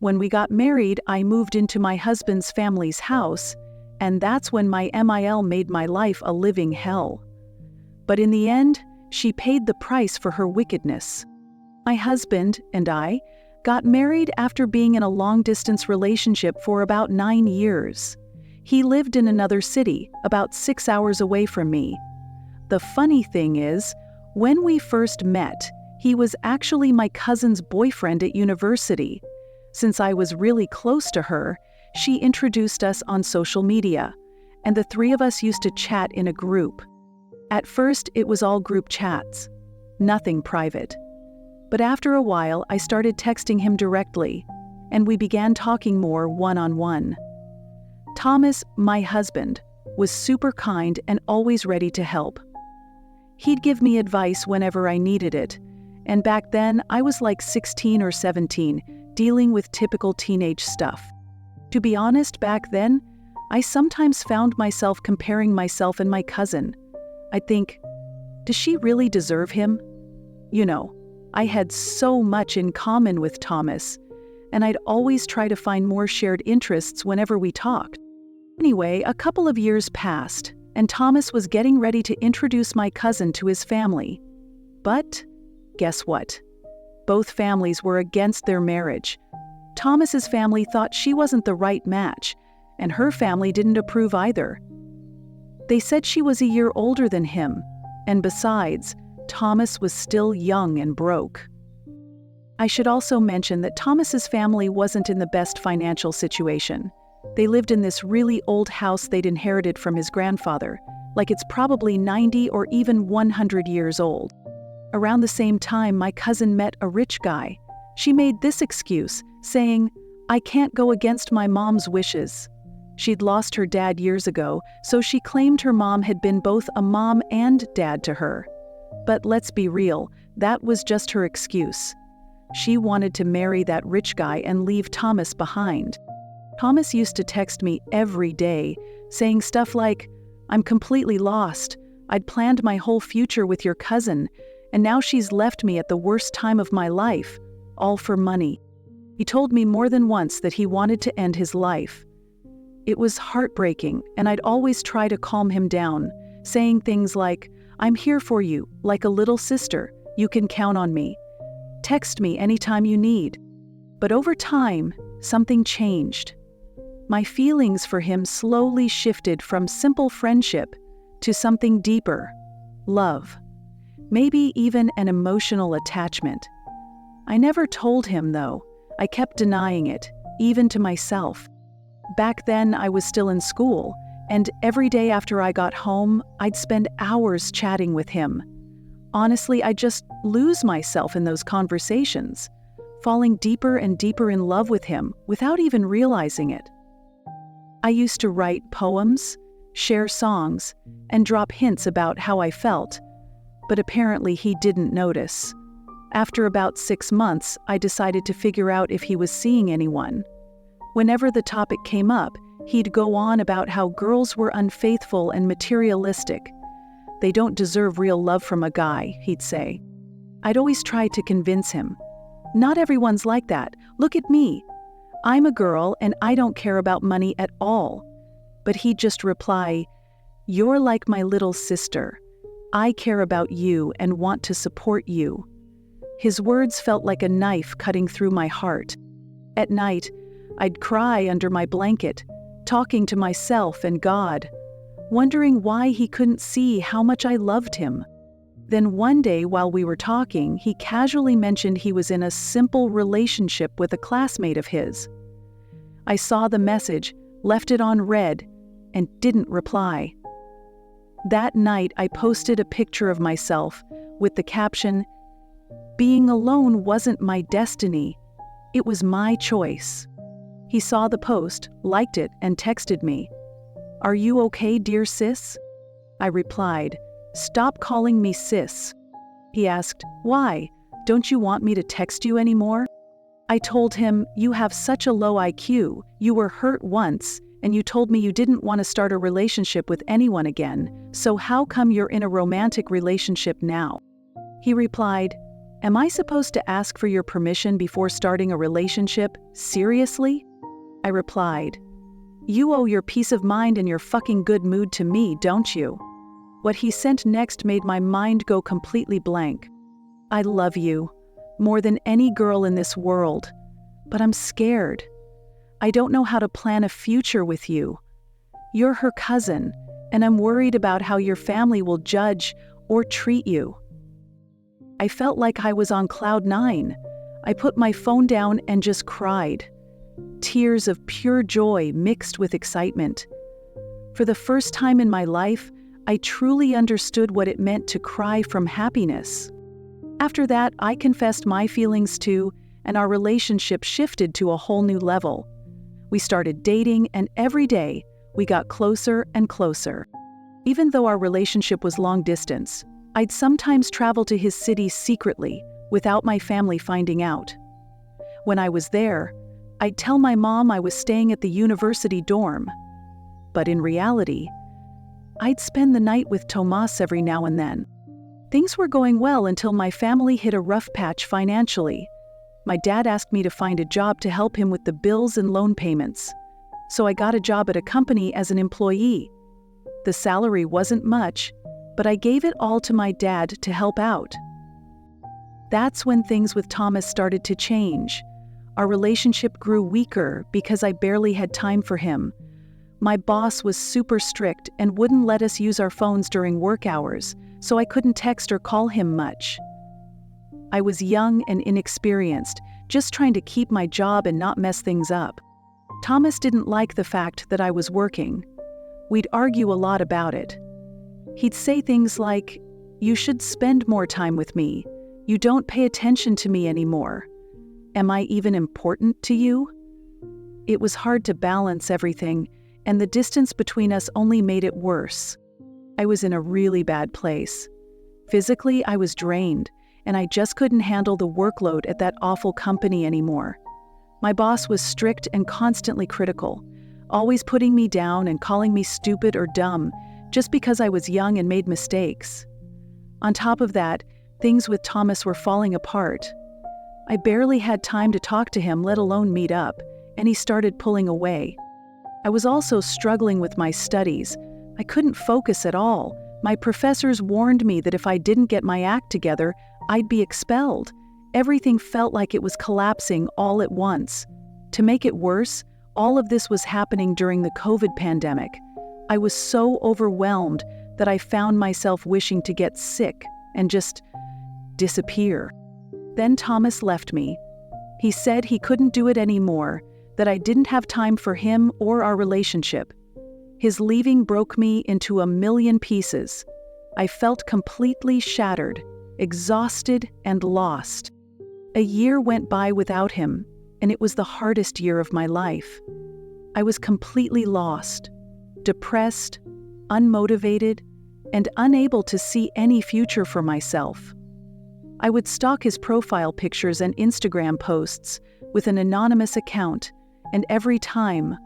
When we got married, I moved into my husband's family's house, and that's when my MIL made my life a living hell. But in the end, she paid the price for her wickedness. My husband and I got married after being in a long-distance relationship for about 9 years. He lived in another city, about 6 hours away from me. The funny thing is, when we first met, he was actually my cousin's boyfriend at university. Since I was really close to her, she introduced us on social media, and the three of us used to chat in a group. At first, it was all group chats, nothing private. But after a while, I started texting him directly, and we began talking more one-on-one. Thomas, my husband, was super kind and always ready to help. He'd give me advice whenever I needed it, and back then I was like 16 or 17, dealing with typical teenage stuff. To be honest, back then, I sometimes found myself comparing myself and my cousin. I'd think, does she really deserve him? You know, I had so much in common with Thomas, and I'd always try to find more shared interests whenever we talked. Anyway, a couple of years passed, and Thomas was getting ready to introduce my cousin to his family. But guess what? Both families were against their marriage. Thomas's family thought she wasn't the right match, and her family didn't approve either. They said she was a year older than him, and besides, Thomas was still young and broke. I should also mention that Thomas's family wasn't in the best financial situation. They lived in this really old house they'd inherited from his grandfather, like it's probably 90 or even 100 years old. Around the same time, my cousin met a rich guy. She made this excuse, saying, "I can't go against my mom's wishes." She'd lost her dad years ago, so she claimed her mom had been both a mom and dad to her. But let's be real, that was just her excuse. She wanted to marry that rich guy and leave Thomas behind. Thomas used to text me every day, saying stuff like, "I'm completely lost. I'd planned my whole future with your cousin, and now she's left me at the worst time of my life, all for money." He told me more than once that he wanted to end his life. It was heartbreaking, and I'd always try to calm him down, saying things like, "I'm here for you, like a little sister. You can count on me. Text me anytime you need." But over time, something changed. My feelings for him slowly shifted from simple friendship to something deeper, love, maybe even an emotional attachment. I never told him, though. I kept denying it, even to myself. Back then, I was still in school, and every day after I got home, I'd spend hours chatting with him. Honestly, I'd just lose myself in those conversations, falling deeper and deeper in love with him without even realizing it. I used to write poems, share songs, and drop hints about how I felt, but apparently he didn't notice. After about 6 months, I decided to figure out if he was seeing anyone. Whenever the topic came up, he'd go on about how girls were unfaithful and materialistic. "They don't deserve real love from a guy," he'd say. I'd always try to convince him. "Not everyone's like that. Look at me. I'm a girl and I don't care about money at all." But he'd just reply, "You're like my little sister. I care about you and want to support you." His words felt like a knife cutting through my heart. At night, I'd cry under my blanket, talking to myself and God, wondering why he couldn't see how much I loved him. Then one day while we were talking, he casually mentioned he was in a simple relationship with a classmate of his. I saw the message, left it on read, and didn't reply. That night, I posted a picture of myself with the caption, "Being alone wasn't my destiny. It was my choice." He saw the post, liked it, and texted me, "Are you okay, dear sis?" I replied, "Stop calling me sis." He asked, "Why? Don't you want me to text you anymore?" I told him, "You have such a low IQ. You were hurt once, and you told me you didn't want to start a relationship with anyone again, so how come you're in a romantic relationship now?" He replied, Am I supposed to ask for your permission before starting a relationship? Seriously? I replied, You owe your peace of mind and your fucking good mood to me, don't you? What he sent next made my mind go completely blank. I love you, more than any girl in this world, but I'm scared. I don't know how to plan a future with you. You're her cousin, and I'm worried about how your family will judge or treat you. I felt like I was on cloud 9. I put my phone down and just cried. Tears of pure joy mixed with excitement. For the first time in my life, I truly understood what it meant to cry from happiness. After that, I confessed my feelings too, and our relationship shifted to a whole new level. We started dating, and every day, we got closer and closer. Even though our relationship was long distance, I'd sometimes travel to his city secretly, without my family finding out. When I was there, I'd tell my mom I was staying at the university dorm. But in reality, I'd spend the night with Tomas every now and then. Things were going well until my family hit a rough patch financially. My dad asked me to find a job to help him with the bills and loan payments. So I got a job at a company as an employee. The salary wasn't much, but I gave it all to my dad to help out. That's when things with Thomas started to change. Our relationship grew weaker because I barely had time for him. My boss was super strict and wouldn't let us use our phones during work hours, so I couldn't text or call him much. I was young and inexperienced, just trying to keep my job and not mess things up. Thomas didn't like the fact that I was working. We'd argue a lot about it. He'd say things like, "You should spend more time with me. You don't pay attention to me anymore. Am I even important to you?" It was hard to balance everything, and the distance between us only made it worse. I was in a really bad place. Physically, I was drained, and I just couldn't handle the workload at that awful company anymore. My boss was strict and constantly critical, always putting me down and calling me stupid or dumb just because I was young and made mistakes. On top of that, things with Thomas were falling apart. I barely had time to talk to him, let alone meet up, and he started pulling away. I was also struggling with my studies. I couldn't focus at all. My professors warned me that if I didn't get my act together, I'd be expelled. Everything felt like it was collapsing all at once. To make it worse, all of this was happening during the COVID pandemic. I was so overwhelmed that I found myself wishing to get sick and just disappear. Then Thomas left me. He said he couldn't do it anymore, that I didn't have time for him or our relationship. His leaving broke me into a million pieces. I felt completely shattered, exhausted, and lost. A year went by without him, and it was the hardest year of my life. I was completely lost, depressed, unmotivated, and unable to see any future for myself. I would stalk his profile pictures and Instagram posts with an anonymous account, and every time,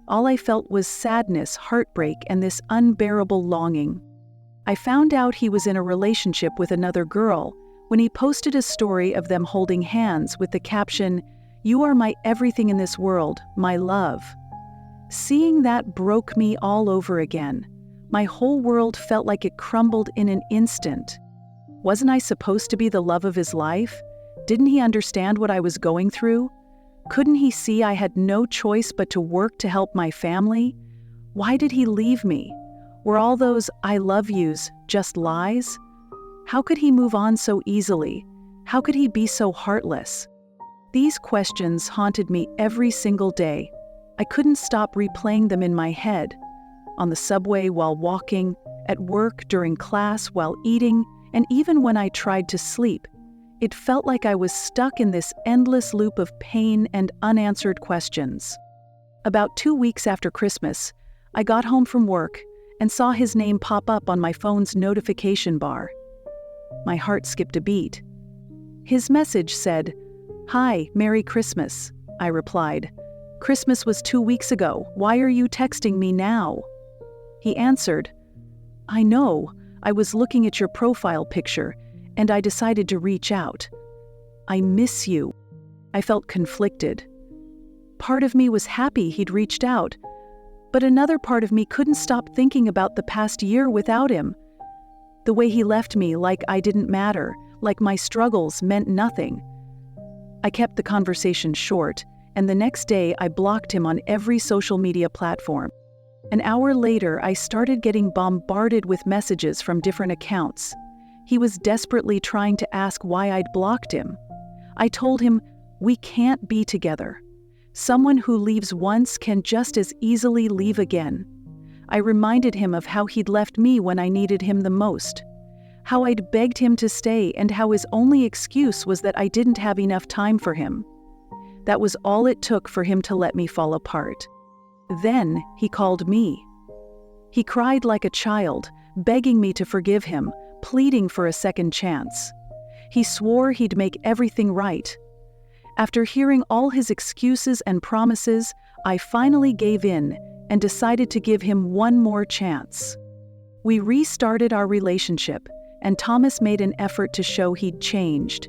all I felt was sadness, heartbreak, and this unbearable longing. I found out he was in a relationship with another girl when he posted a story of them holding hands with the caption, "You are my everything in this world, my love." Seeing that broke me all over again. My whole world felt like it crumbled in an instant. Wasn't I supposed to be the love of his life? Didn't he understand what I was going through? Couldn't he see I had no choice but to work to help my family? Why did he leave me? Were all those "I love yous" just lies? How could he move on so easily? How could he be so heartless? These questions haunted me every single day. I couldn't stop replaying them in my head. On the subway while walking, at work during class while eating, and even when I tried to sleep. It felt like I was stuck in this endless loop of pain and unanswered questions. About 2 weeks after Christmas, I got home from work and saw his name pop up on my phone's notification bar. My heart skipped a beat. His message said, "Hi, Merry Christmas," I replied. "Christmas was 2 weeks ago. Why are you texting me now?" He answered, "I know, I was looking at your profile picture, and I decided to reach out. I miss you." I felt conflicted. Part of me was happy he'd reached out, but another part of me couldn't stop thinking about the past year without him. The way he left me, like I didn't matter, like my struggles meant nothing. I kept the conversation short, and the next day I blocked him on every social media platform. An hour later, I started getting bombarded with messages from different accounts. He was desperately trying to ask why I'd blocked him. I told him, "We can't be together. Someone who leaves once can just as easily leave again." I reminded him of how he'd left me when I needed him the most, how I'd begged him to stay, and how his only excuse was that I didn't have enough time for him. That was all it took for him to let me fall apart. Then he called me. He cried like a child, begging me to forgive him, pleading for a second chance. He swore he'd make everything right. After hearing all his excuses and promises, I finally gave in and decided to give him one more chance. We restarted our relationship, and Thomas made an effort to show he'd changed.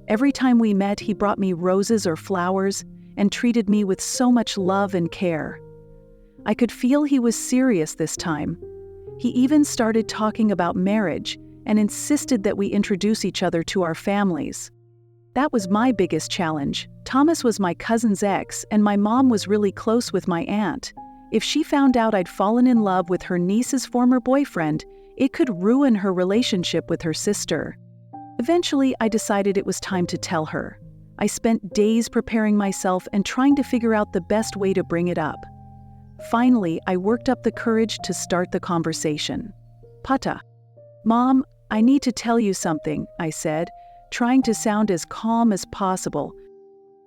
Every time we met, he brought me roses or flowers and treated me with so much love and care. I could feel he was serious this time. He even started talking about marriage and insisted that we introduce each other to our families. That was my biggest challenge. Thomas was my cousin's ex, and my mom was really close with my aunt. If she found out I'd fallen in love with her niece's former boyfriend, it could ruin her relationship with her sister. Eventually, I decided it was time to tell her. I spent days preparing myself and trying to figure out the best way to bring it up. Finally, I worked up the courage to start the conversation. "Pata, Mom, I need to tell you something," I said, trying to sound as calm as possible.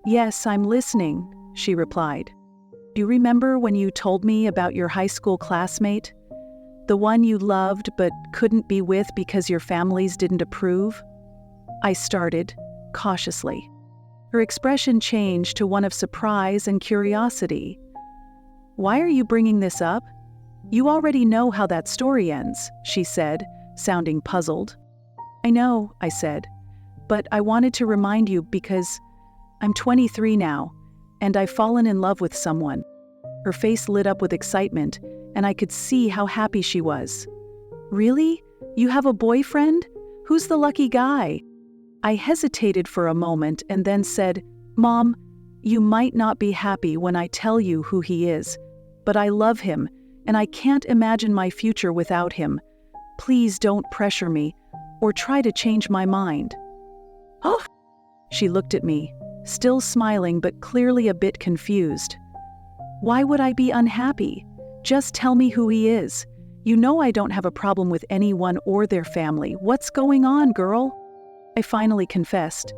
"Yes, I'm listening," she replied. "Do you remember when you told me about your high school classmate? The one you loved but couldn't be with because your families didn't approve?" I started, cautiously. Her expression changed to one of surprise and curiosity. "Why are you bringing this up? You already know how that story ends," she said, sounding puzzled. "I know," I said, "but I wanted to remind you because I'm 23 now, and I've fallen in love with someone." Her face lit up with excitement, and I could see how happy she was. "Really? You have a boyfriend? Who's the lucky guy?" I hesitated for a moment and then said, "Mom, you might not be happy when I tell you who he is, but I love him, and I can't imagine my future without him. Please don't pressure me, or try to change my mind." "Oh!" She looked at me, still smiling but clearly a bit confused. "Why would I be unhappy? Just tell me who he is. You know I don't have a problem with anyone or their family. What's going on, girl?" I finally confessed.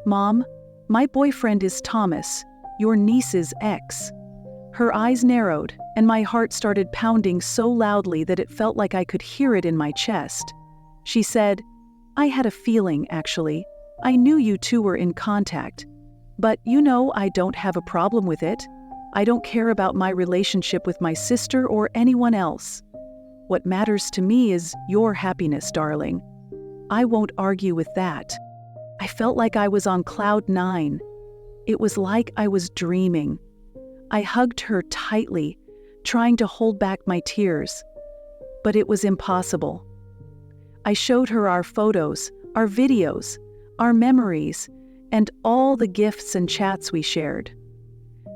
"Mom, my boyfriend is Thomas, your niece's ex." Her eyes narrowed, and my heart started pounding so loudly that it felt like I could hear it in my chest. She said, "I had a feeling, actually. I knew you two were in contact. But you know I don't have a problem with it. I don't care about my relationship with my sister or anyone else. What matters to me is your happiness, darling. I won't argue with that." I felt like I was on cloud 9. It was like I was dreaming. I hugged her tightly, trying to hold back my tears. But it was impossible. I showed her our photos, our videos, our memories, and all the gifts and chats we shared.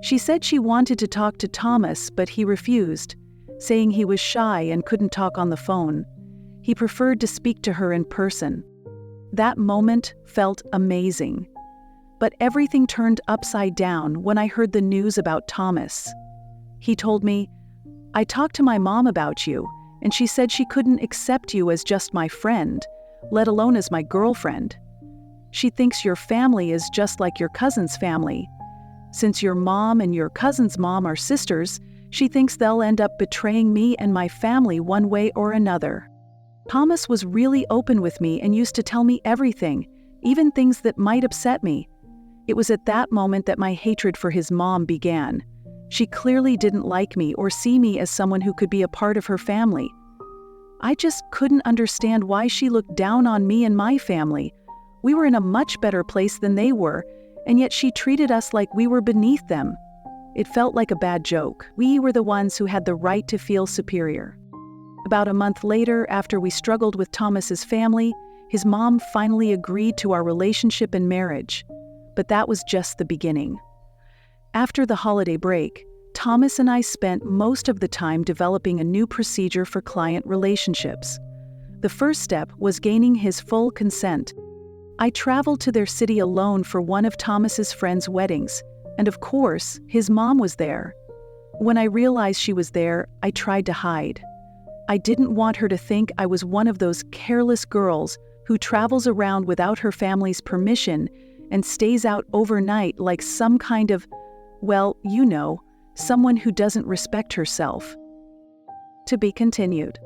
She said she wanted to talk to Thomas, but he refused, saying he was shy and couldn't talk on the phone. He preferred to speak to her in person. That moment felt amazing. But everything turned upside down when I heard the news about Thomas. He told me, "I talked to my mom about you, and she said she couldn't accept you as just my friend, let alone as my girlfriend. She thinks your family is just like your cousin's family. Since your mom and your cousin's mom are sisters, she thinks they'll end up betraying me and my family one way or another." Thomas was really open with me and used to tell me everything, even things that might upset me. It was at that moment that my hatred for his mom began. She clearly didn't like me or see me as someone who could be a part of her family. I just couldn't understand why she looked down on me and my family, We were in a much better place than they were, and yet she treated us like we were beneath them. It felt like a bad joke. We were the ones who had the right to feel superior. About a month later, after we struggled with Thomas's family, his mom finally agreed to our relationship and marriage. But that was just the beginning. After the holiday break, Thomas and I spent most of the time developing a new procedure for client relationships. The first step was gaining his full consent. I traveled to their city alone for one of Thomas's friends' weddings, and of course, his mom was there. When I realized she was there, I tried to hide. I didn't want her to think I was one of those careless girls who travels around without her family's permission and stays out overnight like some kind of, well, you know, someone who doesn't respect herself. To be continued.